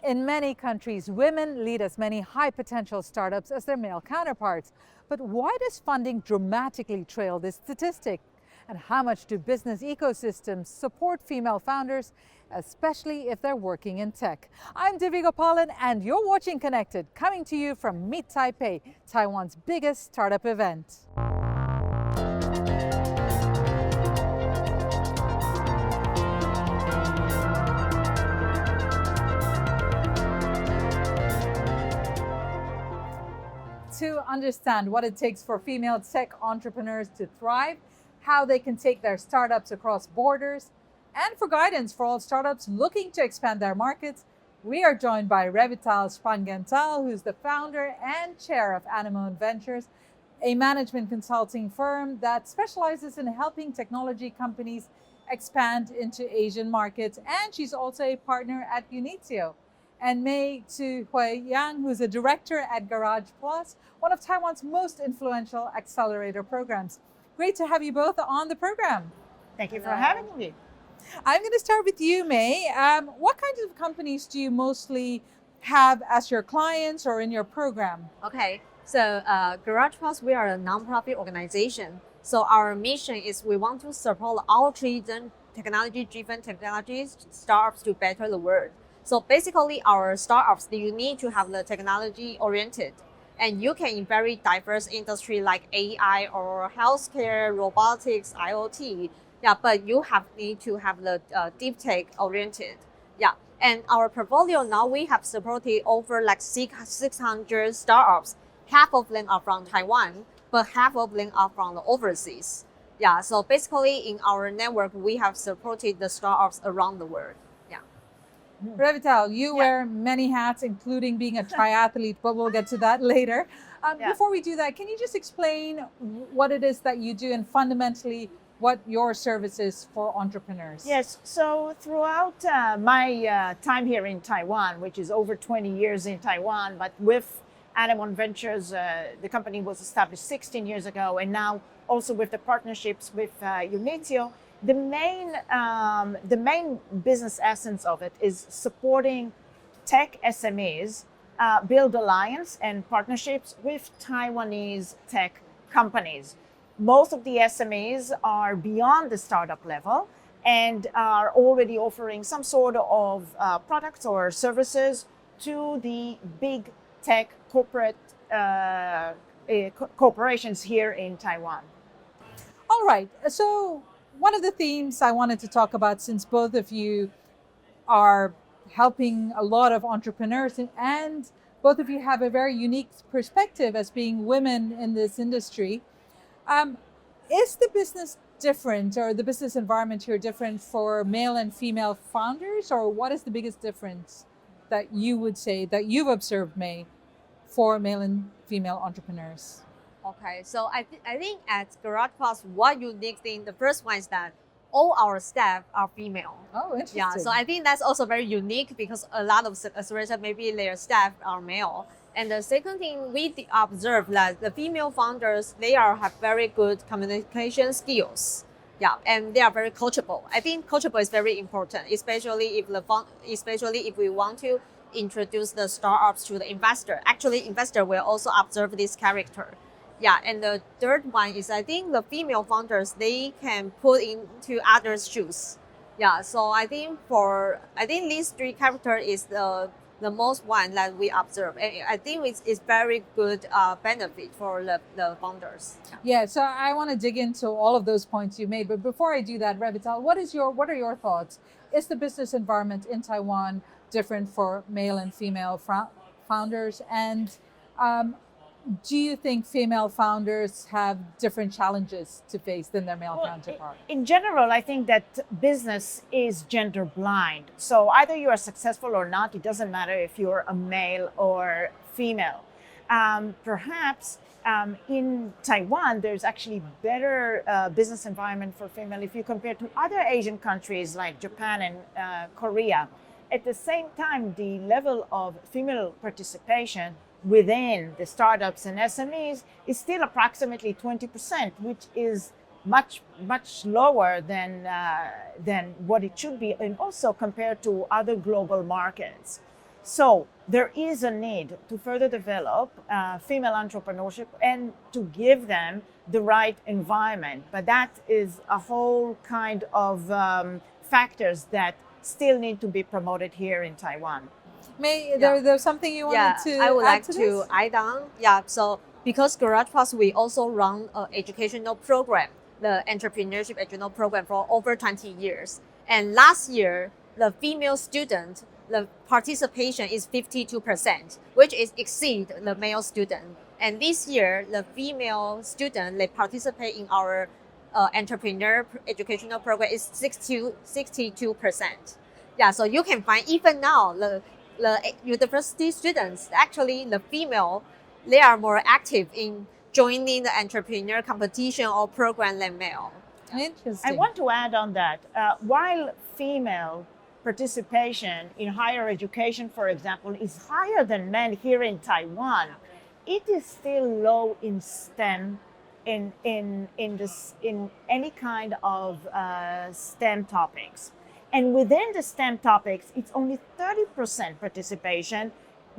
In many countries, women lead as many high-potential startups as their male counterparts. But why does funding dramatically trail this statistic? And how much do business ecosystems support female founders, especially if they're working in tech? I'm Divya Gopalan, and you're watching Connected, coming to you from Meet Taipei, Taiwan's biggest startup event. To understand what it takes for female tech entrepreneurs to thrive, how they can take their startups across borders, and for guidance for all startups looking to expand their markets, we are joined by Revital Shpangental, who's the founder and chair of Anemone Ventures, a management consulting firm that specializes in helping technology companies expand into Asian markets. And she's also a partner at Unitio. And Tzu-Hui Yang, who's a director at TaiwanPlus, one of Taiwan's most influential accelerator programs. Great to have you both on the program. Thank you for having me. I'm going to start with you, May. What kinds of companies do you mostly have as your clients or in your program? Okay, so TaiwanPlus, we are a nonprofit organization. So our mission is we want to support all children technology-driven technologies startups to better the world. So basically, our startups, you need to have the technology oriented, and you can in very diverse industry like AI or healthcare, robotics, IoT. Yeah, but you need to have the deep tech oriented. Yeah, and our portfolio now we have supported over like 600 startups. Half of them are from Taiwan, but half of them are from the overseas. Yeah, so basically in our network, we have supported the startups around the world. Revital, you wear many hats, including being a triathlete, but we'll get to that later. Before we do that, can you just explain what it is that you do and fundamentally what your service is for entrepreneurs? Yes, so throughout my time here in Taiwan, which is over 20 years in Taiwan, but with Anemone Ventures, the company was established 16 years ago, and now also with the partnerships with Unitio, the main business essence of it is supporting tech SMEs build alliance and partnerships with Taiwanese tech companies. Most of the SMEs are beyond the startup level and are already offering some sort of products or services to the big tech corporate corporations here in Taiwan. All right, so one of the themes I wanted to talk about, since both of you are helping a lot of entrepreneurs and both of you have a very unique perspective as being women in this industry, is the business different or the business environment here different for male and female founders? Or what is the biggest difference that you would say that you've observed, May, for male and female entrepreneurs? Okay, so I think at TaiwanPlus, one unique thing, the first one is that all our staff are female. Oh, interesting. Yeah, so I think that's also very unique because a lot of accelerators, maybe their staff are male. And the second thing we observe that the female founders, they have very good communication skills. Yeah, and they are very coachable. I think coachable is very important, especially if we want to introduce the startups to the investor. Actually, investor will also observe this character. Yeah, and the third one is I think the female founders, they can put into others' shoes. Yeah, so I think these three characters is the most one that we observe. And I think it's very good benefit for the founders. Yeah, so I want to dig into all of those points you made. But before I do that, Revital, what are your thoughts? Is the business environment in Taiwan different for male and female founders? And do you think female founders have different challenges to face than their male counterparts? In general, I think that business is gender blind. So either you are successful or not, it doesn't matter if you're a male or female. Perhaps in Taiwan, there's actually better business environment for female if you compare to other Asian countries like Japan and Korea. At the same time, the level of female participation within the startups and SMEs is still approximately 20%, which is much lower than what it should be, and also compared to other global markets. So there is a need to further develop female entrepreneurship and to give them the right environment. But that is a whole kind of factors that still need to be promoted here in Taiwan. May, there's something you wanted to I would add like to to this? add on. Yeah, so because GaragePlus, we also run an educational program, the entrepreneurship educational program for over 20 years. And last year, the female student, the participation is 52%, which is exceed the male student. And this year, the female student, they participate in our entrepreneur educational program is 62%. Yeah, so you can find even now the university students, actually the female, they are more active in joining the entrepreneur competition or program than male. Interesting. I want to add on that. While female participation in higher education, for example, is higher than men here in Taiwan, it is still low in STEM, in any kind of STEM topics. And within the STEM topics, it's only 30% participation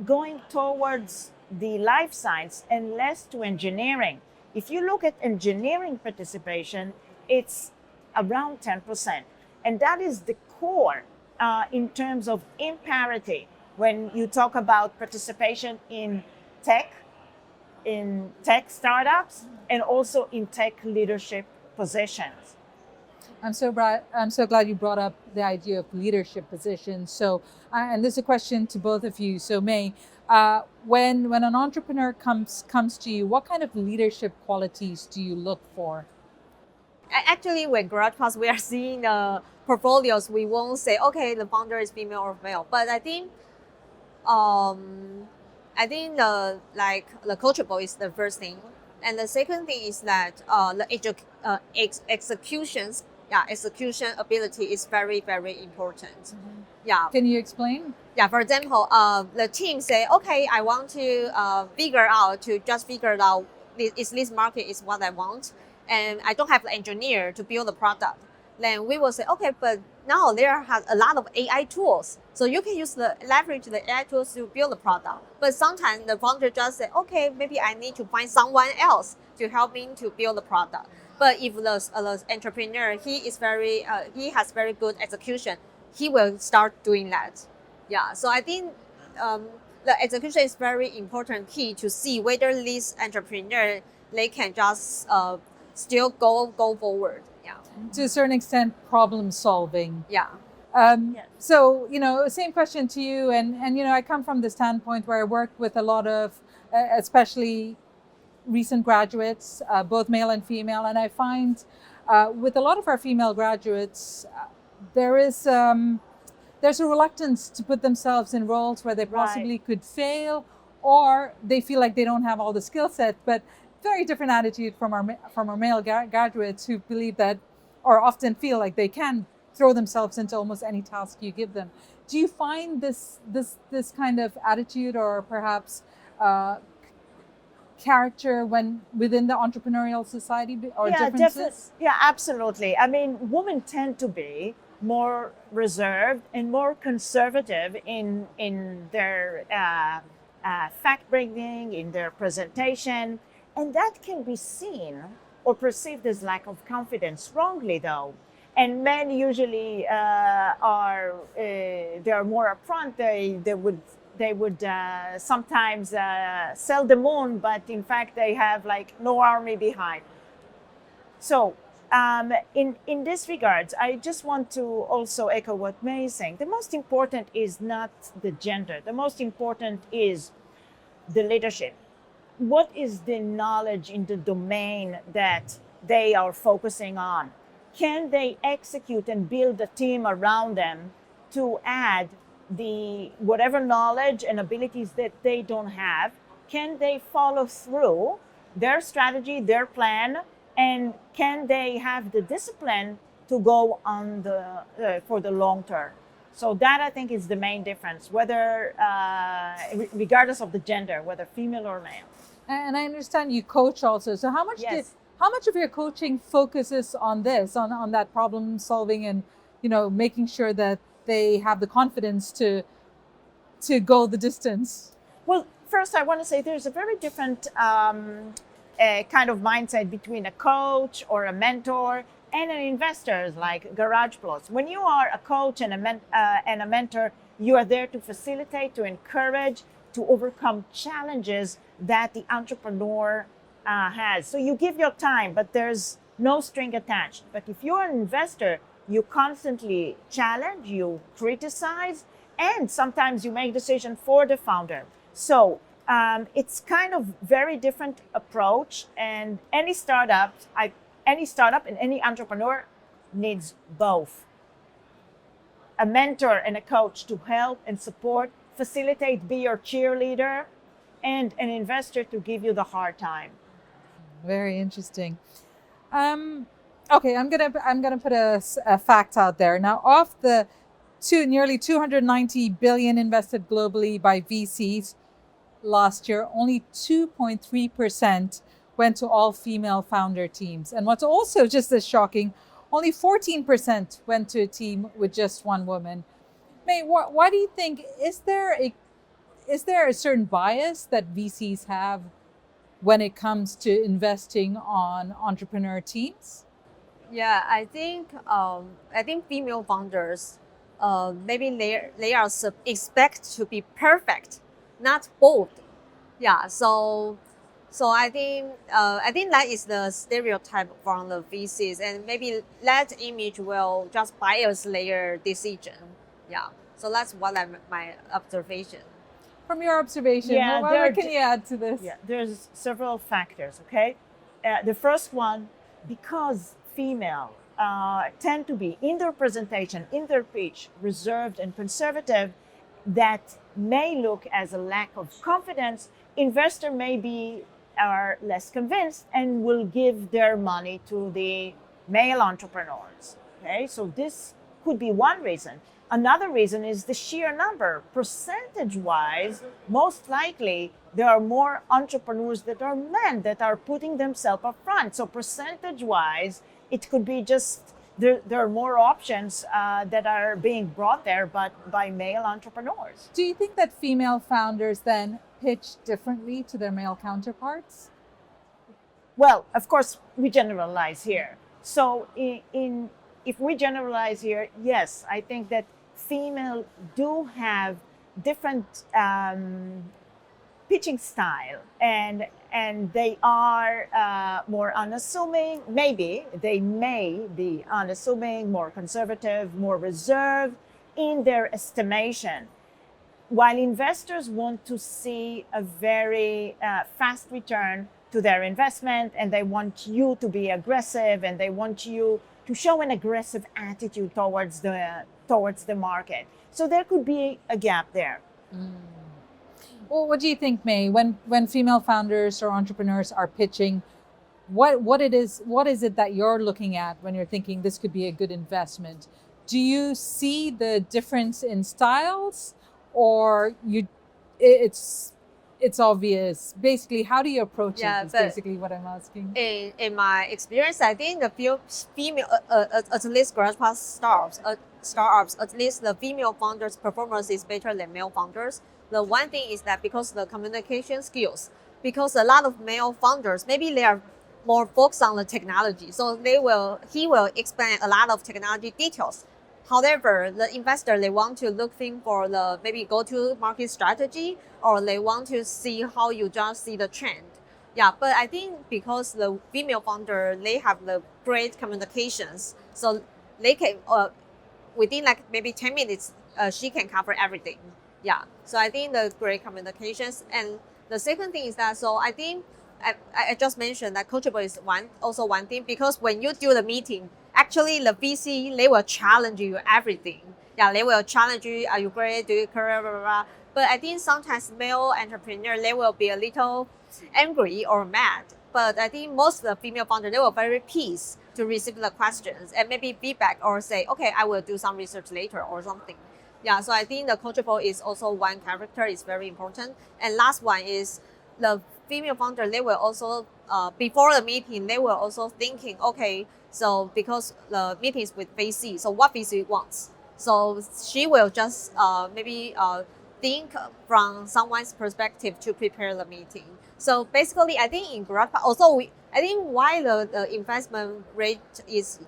going towards the life science and less to engineering. If you look at engineering participation, it's around 10%. And that is the core in terms of imparity when you talk about participation in tech startups, and also in tech leadership positions. I'm so glad you brought up the idea of leadership positions. So, and this is a question to both of you. So, May, when an entrepreneur comes to you, what kind of leadership qualities do you look for? Actually, when GaragePlus, we are seeing the portfolios, we won't say, okay, the founder is female or male. But I think the coachable is the first thing, and the second thing is that the execution ability is very, very important. Mm-hmm. Yeah. Can you explain? Yeah. For example, the team say, okay, I want to figure out is this market is what I want, and I don't have the engineer to build the product. Then we will say, okay, but now there has a lot of AI tools. So you can leverage the AI tools to build the product. But sometimes the founder just say, okay, maybe I need to find someone else to help me to build the product. But if the entrepreneur, he has very good execution, he will start doing that. Yeah. So I think the execution is very important key to see whether this entrepreneur, they can just still go forward. Yeah. To a certain extent, problem solving. Yeah. Yes. So, same question to you. And I come from the standpoint where I work with a lot of, especially recent graduates, both male and female. And I find with a lot of our female graduates, there's a reluctance to put themselves in roles where they possibly could fail, or they feel like they don't have all the skill set. But very different attitude from our male graduates who believe that, or often feel like they can throw themselves into almost any task you give them. Do you find this kind of attitude, or perhaps character within the entrepreneurial society, or differences? Yeah, absolutely. I mean, women tend to be more reserved and more conservative in their fact bringing, in their presentation. And that can be seen or perceived as lack of confidence, wrongly though. And men usually they are more upfront. They would sometimes sell the moon, but in fact they have like no army behind. So in this regards, I just want to also echo what May is saying. The most important is not the gender. The most important is the leadership. What is the knowledge in the domain that they are focusing on? Can they execute and build a team around them to add the whatever knowledge and abilities that they don't have? Can they follow through their strategy, their plan, and can they have the discipline to go on for the long term? So that, I think, is the main difference, whether regardless of the gender, whether female or male. And I understand you coach also. So how much of your coaching focuses on this, on that problem solving, and making sure that they have the confidence to to go the distance? Well, first I want to say there's a very different kind of mindset between a coach or a mentor and an investor like TaiwanPlus. When you are a coach and a mentor, you are there to facilitate, to encourage, to overcome challenges that the entrepreneur has. So you give your time, but there's no string attached. But if you're an investor, you constantly challenge, you criticize, and sometimes you make decisions for the founder. So it's kind of very different approach, and any startup and any entrepreneur needs both. A mentor and a coach to help and support, facilitate, be your cheerleader, and an investor to give you the hard time. Very interesting. Okay, I'm gonna put a fact out there. Now, of the nearly 290 billion invested globally by VCs last year, only 2.3% went to all female founder teams. And what's also just as shocking, only 14% went to a team with just one woman. May, why do you think, is there a certain bias that VCs have when it comes to investing on entrepreneur teams? Yeah, I think female founders, maybe they are expect to be perfect, not bold. Yeah, so I think that is the stereotype from the VCs, and maybe that image will just bias their decision. Yeah, so that's my observation. From your observation, what can you add to this? Yeah, there's several factors, okay? The first one, because female tend to be, in their presentation, in their pitch, reserved and conservative, that may look as a lack of confidence. Investor are less convinced and will give their money to the male entrepreneurs. Okay, so this could be one reason. Another reason is the sheer number. Percentage-wise, most likely there are more entrepreneurs that are men that are putting themselves up front. So percentage-wise, it could be just there are more options that are being brought there, but by male entrepreneurs. Do you think that female founders then pitch differently to their male counterparts? Well, of course, we generalize here. So if we generalize here, yes, I think that female do have different pitching style, and they are more unassuming. Maybe they may be unassuming, more conservative, more reserved in their estimation. While investors want to see a very fast return to their investment, and they want you to be aggressive, and they want you to show an aggressive attitude towards the market. So there could be a gap there. Well, what do you think, May, when female founders or entrepreneurs are pitching, what is it that you're looking at when you're thinking this could be a good investment? Do you see the difference in styles, or it's obvious? Basically, how do you approach it is basically what I'm asking. In my experience, I think the female, at least grassroots startups, at least the female founders' performance is better than male founders. The one thing is that because the communication skills, because a lot of male founders, maybe they are more focused on the technology, so he will explain a lot of technology details. However, the investor, they want to looking for the maybe go-to-market strategy, or they want to see how you just see the trend. Yeah, but I think because the female founder, they have the great communications, so they can, within like maybe 10 minutes, she can cover everything. Yeah, so I think the great communications. And the second thing is that, so I think, I just mentioned that coachable is also one thing, because when you do the meeting, actually the VC, they will challenge you everything. Yeah, they will challenge you, are you great, do you care, blah, blah, blah. But I think sometimes male entrepreneurs, they will be a little angry or mad. But I think most of the female founders, they were very peace to receive the questions and maybe feedback, or say, okay, I will do some research later or something. Yeah, so I think the coachable is also one character, is very important. And last one is the female founder, they will also, before the meeting, they were also thinking, okay, so because the meeting is with VC, so what VC wants? So she will just maybe think from someone's perspective to prepare the meeting. So basically, I think in GaragePlus, also I think why the investment rate is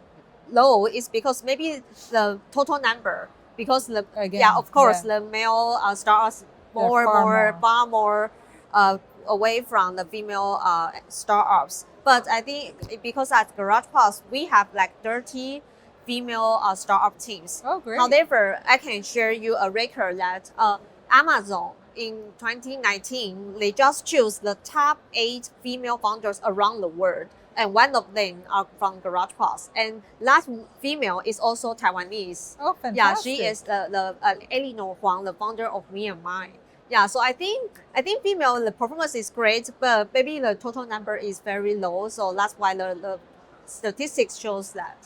low is because maybe the total number, because of course the male startups far more away from the female startups. But I think because at GaragePlus we have like 30 female startup teams. Oh, great. However, I can share you a record that Amazon in 2019, they just choose the top 8 female founders around the world. And one of them are from GaragePlus. And last female is also Taiwanese. Oh, fantastic. Yeah, she is the Eleanor Huang, the founder of Me and Mine. Yeah, so I think female, the performance is great, but maybe the total number is very low. So that's why the statistics shows that.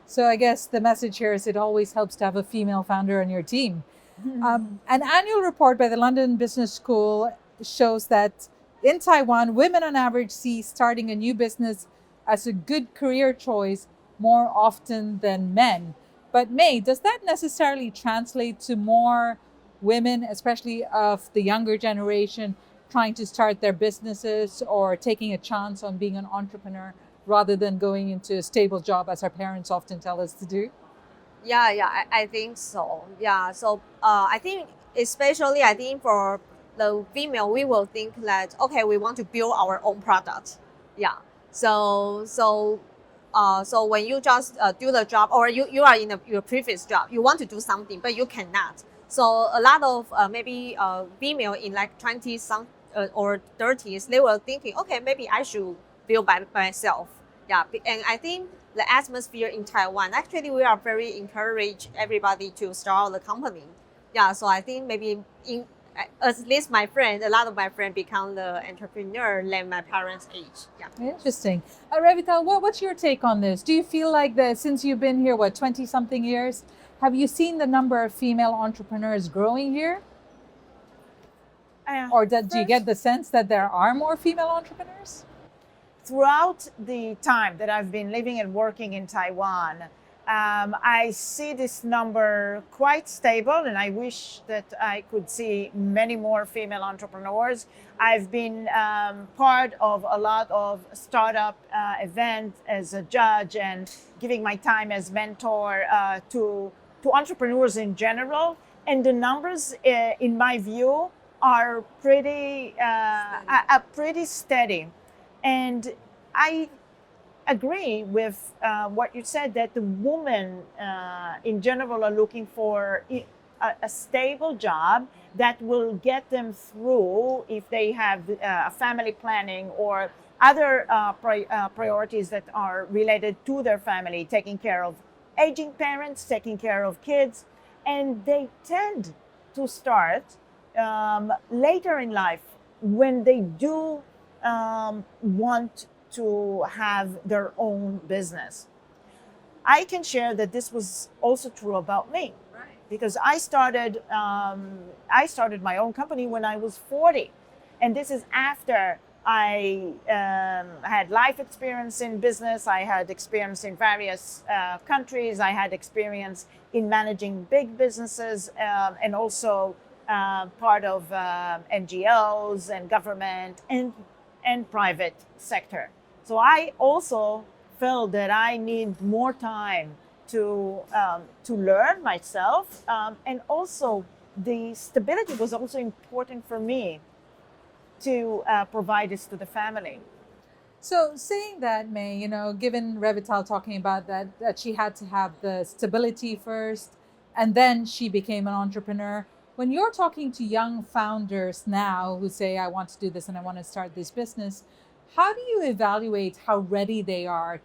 So I guess the message here is it always helps to have a female founder on your team. An annual report by the London Business School shows that in Taiwan, women on average see starting a new business as a good career choice more often than men. But May, does that necessarily translate to more women, especially of the younger generation, trying to start their businesses or taking a chance on being an entrepreneur rather than going into a stable job as our parents often tell us to do? Yeah, I think so. Yeah, so I think especially for the female, we will think that, okay, we want to build our own product. Yeah. So when you just do the job, or you are in your previous job, you want to do something, but you cannot. So a lot of maybe female in like 20s or 30s, they were thinking, okay, maybe I should build by myself. Yeah, and I think the atmosphere in Taiwan, actually, we are very encourage everybody to start the company. Yeah, so I think maybe at least a lot of my friends become the entrepreneur than my parents' age. Yeah. Interesting. Revital, what's your take on this? Do you feel like that since you've been here, 20-something years, have you seen the number of female entrepreneurs growing here? Or do you get the sense that there are more female entrepreneurs? Throughout the time that I've been living and working in Taiwan, I see this number quite stable, and I wish that I could see many more female entrepreneurs. I've been part of a lot of startup events as a judge and giving my time as mentor to entrepreneurs in general. And the numbers, in my view, are pretty steady. And I agree with what you said, that the women in general are looking for a stable job that will get them through if they have a family planning or other priorities that are related to their family, taking care of aging parents, taking care of kids. And they tend to start later in life when they do want to have their own business. I can share that this was also true about me, because I started my own company when I was 40, and this is after I had life experience in business. I had experience in various countries. I had experience in managing big businesses and also part of NGOs and government and private sector. So I also felt that I need more time to learn myself, and also the stability was also important for me to provide this to the family. So saying that, May, given Revital talking about that she had to have the stability first, and then she became an entrepreneur. When you're talking to young founders now who say, I want to do this and I want to start this business, how do you evaluate how ready they are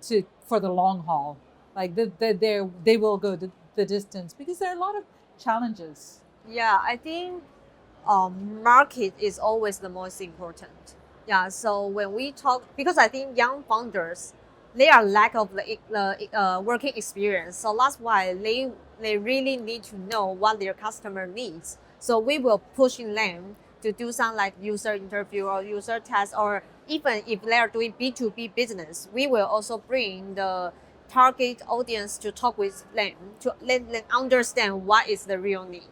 for the long haul? Like they will go the distance, because there are a lot of challenges. Yeah, I think market is always the most important. Yeah, so when we talk, because I think young founders, they are lack of the working experience. So that's why they really need to know what their customer needs. So we will push them to do some like user interview or user test, or even if they are doing B2B business, we will also bring the target audience to talk with them, to let them understand what is the real need.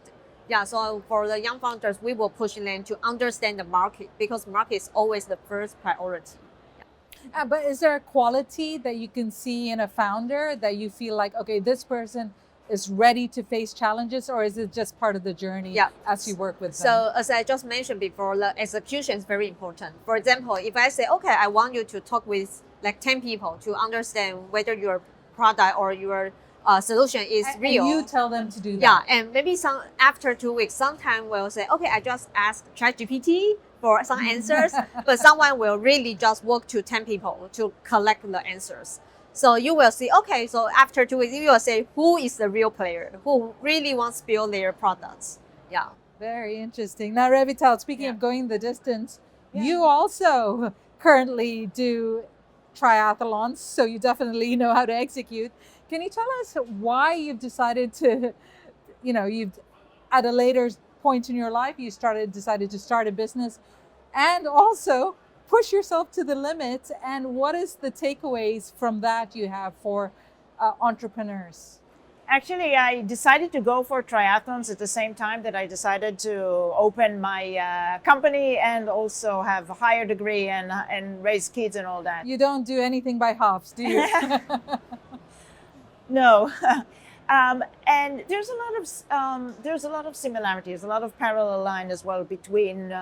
Yeah, so for the young founders, we will push them to understand the market because market is always the first priority. But is there a quality that you can see in a founder that you feel like, okay, this person is ready to face challenges, or is it just part of the journey Yeah. as you work with them? So as I just mentioned before, the execution is very important. For example, if I say, okay, I want you to talk with like 10 people to understand whether your product or your solution is real. And you tell them to do that. Yeah, and maybe after 2 weeks, sometime we'll say, okay, I just asked ChatGPT for some answers, but someone will really just work to 10 people to collect the answers. So you will see, okay, so after 2 weeks, you will say who is the real player, who really wants to build their products. Yeah. Very interesting. Now, Revital, speaking Yeah. of going the distance, Yeah. you also currently do triathlons, so you definitely know how to execute. Can you tell us why you've decided to, you've at a later point in your life, decided to start a business and also push yourself to the limit? And what is the takeaways from that you have for entrepreneurs? Actually, I decided to go for triathlons at the same time that I decided to open my company and also have a higher degree and raise kids and all that. You don't do anything by halves, do you? No. And there's a lot of similarities, a lot of parallel line as well between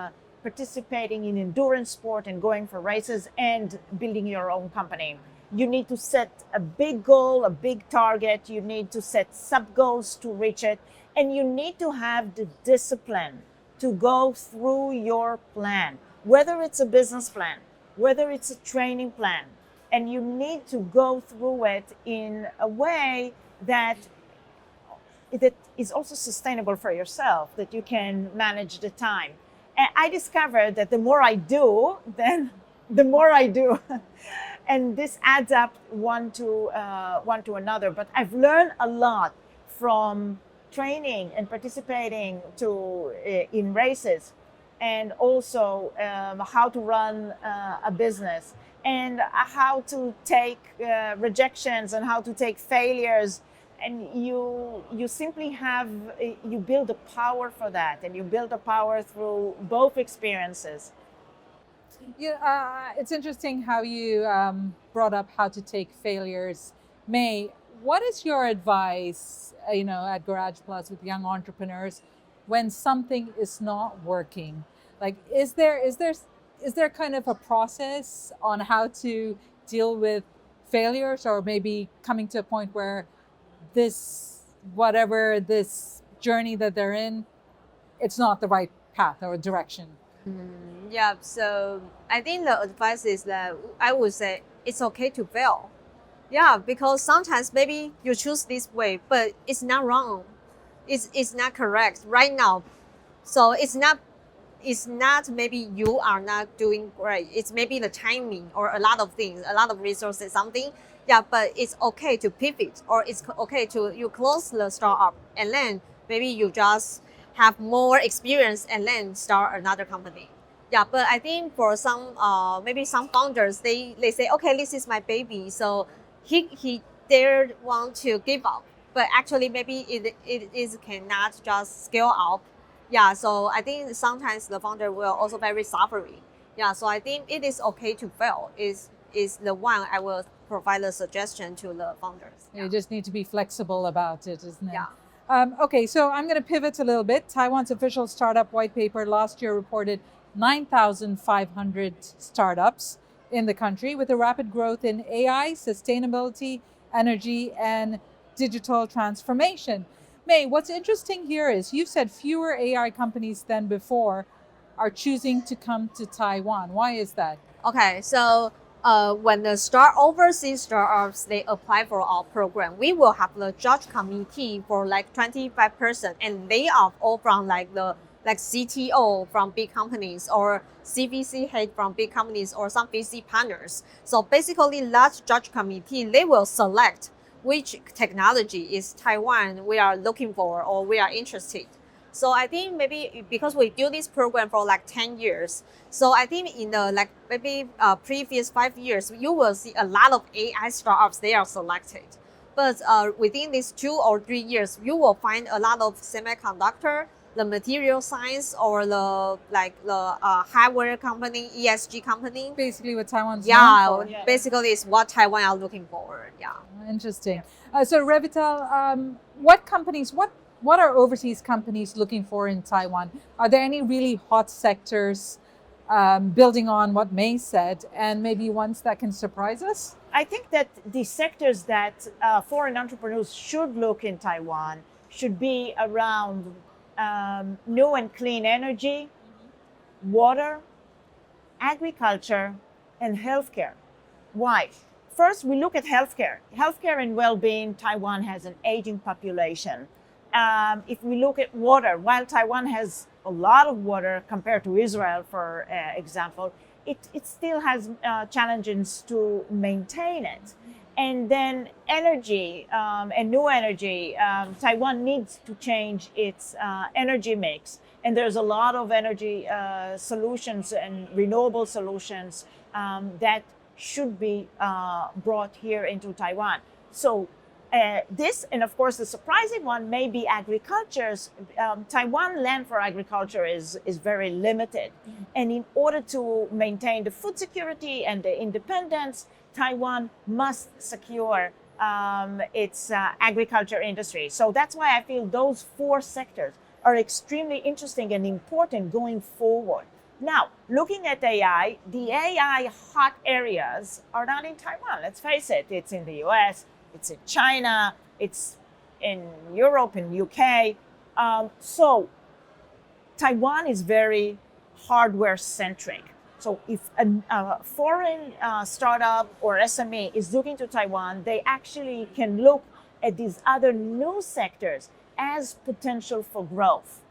participating in endurance sport and going for races and building your own company. You need to set a big goal, a big target. You need to set sub goals to reach it. And you need to have the discipline to go through your plan, whether it's a business plan, whether it's a training plan. And you need to go through it in a way that is also sustainable for yourself, that you can manage the time. And I discovered that the more I do, then the more I do. And this adds up one to another. But I've learned a lot from training and participating in races, and also how to run a business, and how to take rejections and how to take failures. And you simply you build a power for that, and you build a power through both experiences. Yeah, it's interesting how you brought up how to take failures. May, what is your advice, at Garage Plus with young entrepreneurs when something is not working? Like, is there kind of a process on how to deal with failures, or maybe coming to a point where this journey that they're in, it's not the right path or direction? Yeah, so I think the advice is that I would say it's okay to fail. Yeah, because sometimes maybe you choose this way, but it's not wrong. It's not correct right now. So it's not maybe you are not doing great. It's maybe the timing or a lot of things, a lot of resources, something. Yeah, but it's okay to pivot, or it's okay to you close the startup and then maybe you just have more experience and then start another company. Yeah, but I think for some maybe some founders, they say, okay, this is my baby, so he dare want to give up, but actually maybe it cannot just scale up. Yeah, so I think sometimes the founder will also very suffering. Yeah, so I think it is okay to fail is the one I will provide a suggestion to the founders. You just need to be flexible about it, isn't it? Yeah. Okay, so I'm going to pivot a little bit. Taiwan's official startup white paper last year reported 9,500 startups in the country, with a rapid growth in AI, sustainability, energy, and digital transformation. May, what's interesting here is you've said fewer AI companies than before are choosing to come to Taiwan. Why is that? Okay, so when the overseas startups, they apply for our program, we will have the judge committee for like 25%, and they are all from like CTO from big companies, or CVC head from big companies, or some VC partners. So basically, that judge committee, they will select which technology is Taiwan we are looking for or we are interested. So I think maybe because we do this program for like 10 years, so I think in the previous 5 years, you will see a lot of AI startups, they are selected. But within these 2 or 3 years, you will find a lot of semiconductor, the material science or the hardware company, ESG company. Basically, what Taiwan's Yeah, known for. basically it's what Taiwan are looking for. Yeah. Interesting. So Revital, what are overseas companies looking for in Taiwan? Are there any really hot sectors, building on what May said, and maybe ones that can surprise us? I think that the sectors that foreign entrepreneurs should look in Taiwan should be around new and clean energy, water, agriculture, and healthcare. Why? First, we look at healthcare. Healthcare and well-being, Taiwan has an aging population. If we look at water, while Taiwan has a lot of water compared to Israel, for example, it still has challenges to maintain it. And then energy and new energy, Taiwan needs to change its energy mix. And there's a lot of energy solutions and renewable solutions that should be brought here into Taiwan. So this, and of course the surprising one, may be agriculture's. Taiwan land for agriculture is very limited. And in order to maintain the food security and the independence, Taiwan must secure its agriculture industry. So that's why I feel those four sectors are extremely interesting and important going forward. Now, looking at AI, the AI hot areas are not in Taiwan. Let's face it, it's in the US, it's in China, it's in Europe, in UK. So Taiwan is very hardware centric. So if a foreign startup or SME is looking to Taiwan, they actually can look at these other new sectors as potential for growth.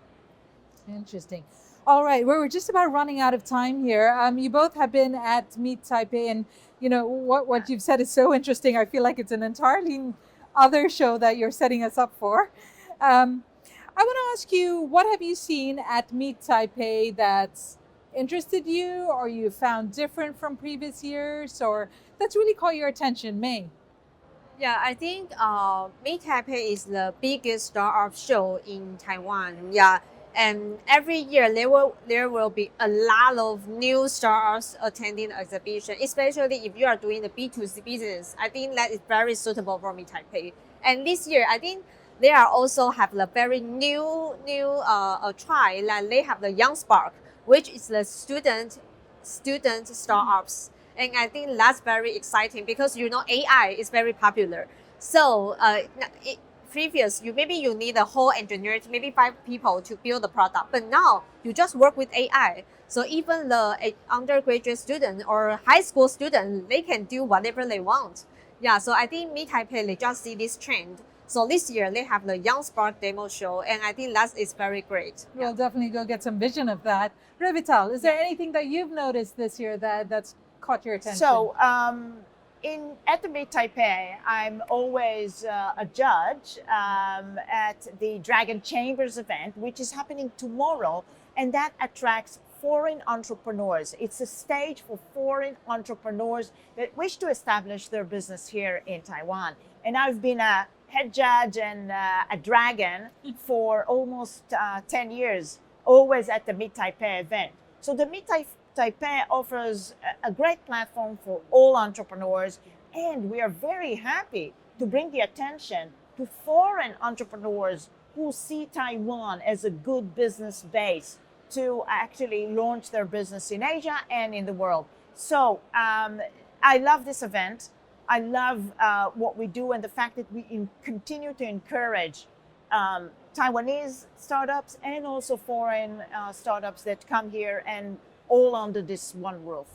Interesting. All right, we're just about running out of time here. You both have been at Meet Taipei, and you know what you've said is so interesting. I feel like it's an entirely other show that you're setting us up for. I want to ask you, what have you seen at Meet Taipei that's interested you, or you found different from previous years, or that's really caught your attention, May? Yeah, I think Meet Taipei is the biggest startup show in Taiwan. Yeah. And every year there will be a lot of new startups attending the exhibition, especially if you are doing the B2C business. I think that is very suitable for Meet Taipei. And this year, I think they are also have the very new try, like they have the Young Spark, which is the student startups. And I think that's very exciting because you know AI is very popular. So previous, you need a whole engineer, maybe 5 people to build the product. But now you just work with AI. So even the undergraduate student or high school student, they can do whatever they want. Yeah, so I think Meet Taipei, they just see this trend. So this year they have the Young Spark demo show, and I think that is very great. We'll definitely go get some vision of that. Revital, is there anything that you've noticed this year that's caught your attention? So at the Meet Taipei, I'm always a judge at the Dragon Chambers event, which is happening tomorrow, and that attracts foreign entrepreneurs. It's a stage for foreign entrepreneurs that wish to establish their business here in Taiwan. And I've been a head judge and a dragon for almost 10 years, always at the Meet Taipei event. So the Meet Taipei offers a great platform for all entrepreneurs, and we are very happy to bring the attention to foreign entrepreneurs who see Taiwan as a good business base to actually launch their business in Asia and in the world. So I love this event. I love what we do and the fact that we continue to encourage Taiwanese startups and also foreign startups that come here, and all under this one roof.